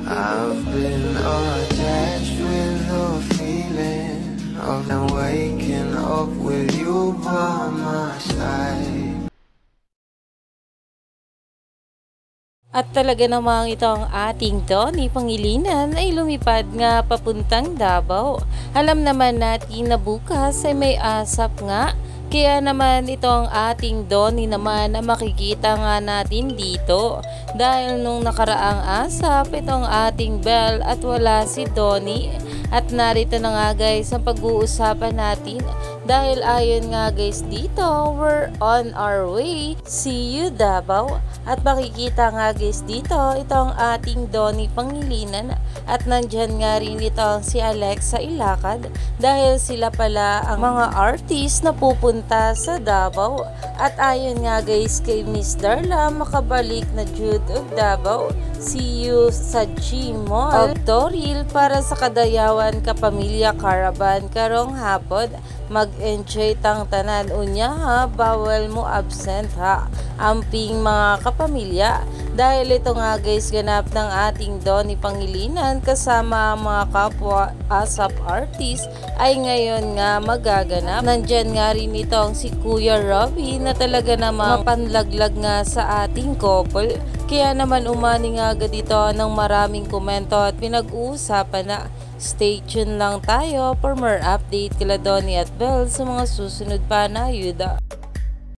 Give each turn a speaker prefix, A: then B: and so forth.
A: I've been attached with the feeling of waking up with you by my side.
B: At talaga namang ito ang ating Donnie Pangilinan ay lumipad nga papuntang Davao. Alam naman natin na bukas ay may asap nga. Kaya naman itong ating Donnie naman na makikita nga natin dito. Dahil nung nakaraang asap itong ating Belle at wala si Donnie. At narito na nga guys ang pag-uusapan natin. Dahil ayon nga guys dito, we're on our way. See you Davao. At makikita nga guys dito, itong ating Donnie Pangilinan. At nandyan nga rin ito si Alexa Ilacad. Dahil sila pala ang mga artist na pupunta sa Davao. At ayon nga guys kay Miss Darla, makabalik na Jude of Davao. See you sa G-Mall of Toril para sa Kadayawan Kapamilya Caravan karong hapon. Mag-enjoy tang tanan unya ha, bawal mo absent ha, amping mga kapamilya. Dahil ito nga guys ganap ng ating Donnie Pangilinan kasama ang mga kapwa ASAP artist ay ngayon nga magaganap. Nandyan nga rin itong si Kuya Robby na talaga namang panlaglag nga sa ating couple. Kaya naman umani nga agad ito ng maraming komento at pinag-uusapan na. Stay tuned lang tayo for more update kila Donnie at Belle sa mga susunod pa na ayuda.